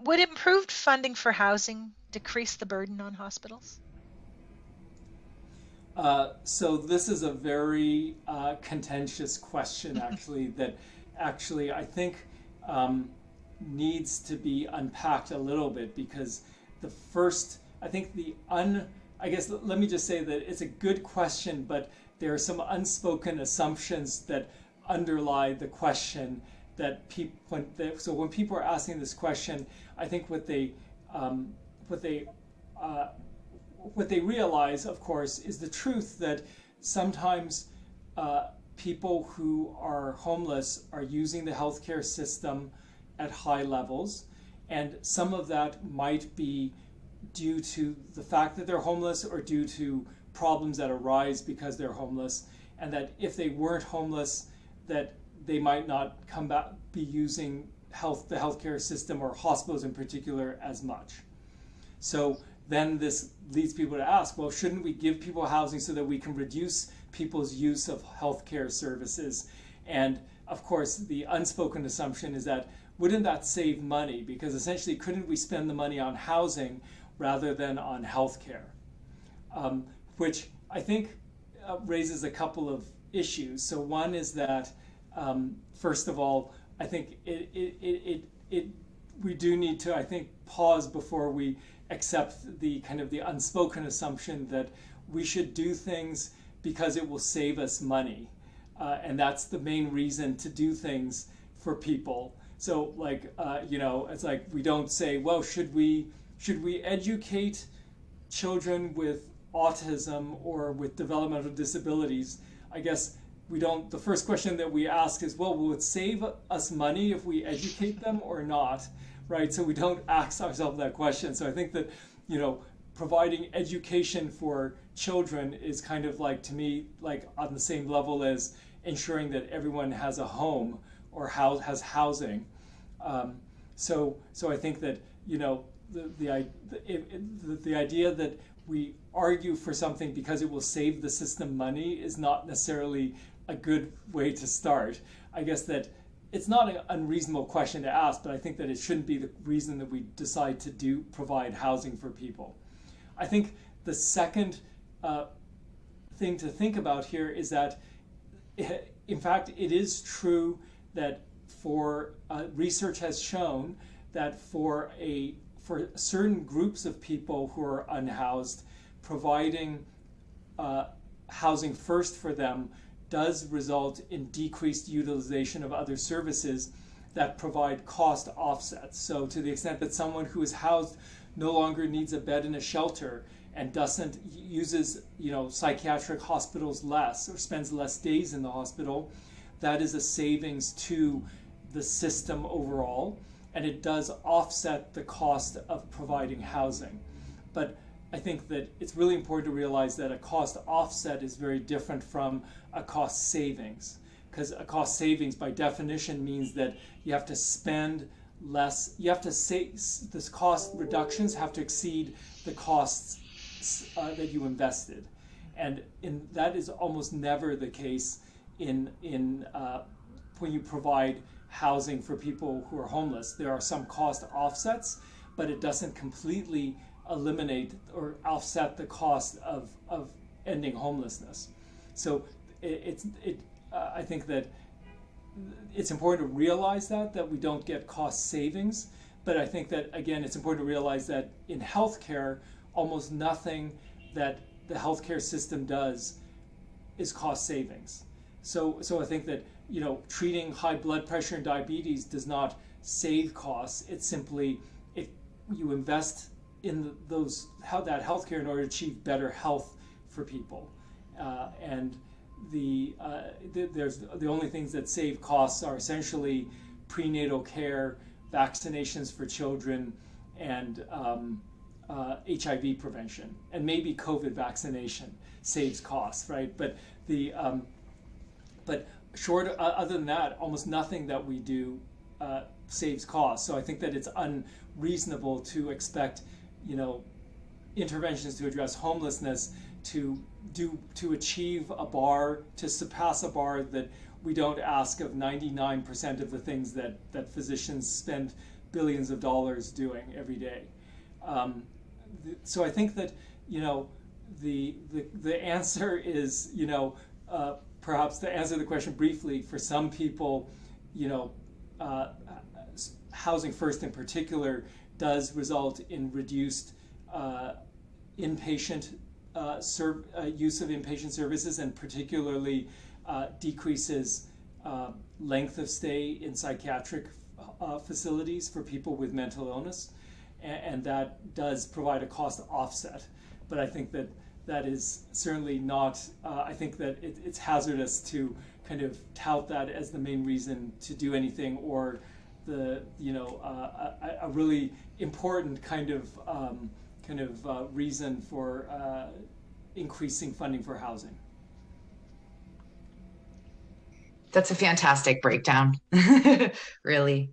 Would improved funding for housing decrease the burden on hospitals? So this is a very contentious question, actually, that actually I think um, needs to be unpacked a little bit because the first, I think I guess let me just say that it's a good question, but there are some unspoken assumptions that underlie the question that people, so when people are asking this question, I think um, what they uh, what they realize, of course, is the truth that sometimes uh, people who are homeless are using the healthcare system at high levels, and some of that might be due to the fact that they're homeless or due to problems that arise because they're homeless, and that if they weren't homeless, that they might not come back be using the healthcare system or hospitals in particular as much. So then this leads people to ask, well, shouldn't we give people housing so that we can reduce people's use of healthcare services? And of course, the unspoken assumption is that wouldn't that save money? Because essentially, couldn't we spend the money on housing rather than on healthcare? um, which I think raises a couple of issues. So one is that, first of all, I think we do need to, I think, pause before we accept the kind of the unspoken assumption that we should do things because it will save us money. And that's the main reason to do things for people. So like, it's like we don't say, well, should we educate children with autism or with developmental disabilities? I guess we don't, the first question that we ask is, well, will it save us money if we educate them or not? Right? So we don't ask ourselves that question. So I think that, providing education for children is kind of like, to me, like on the same level as ensuring that everyone has a home or has housing. Um, so I think that, the idea that we argue for something because it will save the system money is not necessarily a good way to start. I guess that it's not an unreasonable question to ask, but I think that it shouldn't be the reason that we decide to provide housing for people. I think the second thing to think about here is that, in fact, it is true that research has shown that for certain groups of people who are unhoused, providing housing first for them does result in decreased utilization of other services that provide cost offsets. So to the extent that someone who is housed no longer needs a bed in a shelter and doesn't uses psychiatric hospitals less or spends less days in the hospital, that is a savings to the system overall, and it does offset the cost of providing housing. But I think that it's really important to realize that a cost offset is very different from a cost savings, because a cost savings by definition means that you have to spend less, you have to say this cost reductions have to exceed the costs that you invested. And that is almost never the case in when you provide housing for people who are homeless. There are some cost offsets, but it doesn't completely eliminate or offset the cost of ending homelessness. So I think that it's important to realize that we don't get cost savings, but I think that, again, it's important to realize that in healthcare, almost nothing that the healthcare system does is cost savings. So I think that treating high blood pressure and diabetes does not save costs. It's simply if you invest in that healthcare in order to achieve better health for people, and the only things that save costs are essentially prenatal care, vaccinations for children, and HIV prevention, and maybe COVID vaccination saves costs, right? But other than that, almost nothing that we do saves costs. So I think that it's unreasonable to expect, interventions to address homelessness to achieve a bar, to surpass a bar that we don't ask of 99% of the things that physicians spend billions of dollars doing every day. So I think that, the answer is, perhaps to answer the question briefly, for some people, uh, housing first in particular does result in reduced inpatient use of inpatient services, and particularly decreases length of stay in psychiatric facilities for people with mental illness, and that does provide a cost offset. But I think that that is certainly not, I think that it's hazardous to kind of tout that as the main reason to do anything, or the, a really important kind of reason for increasing funding for housing. That's a fantastic breakdown, really.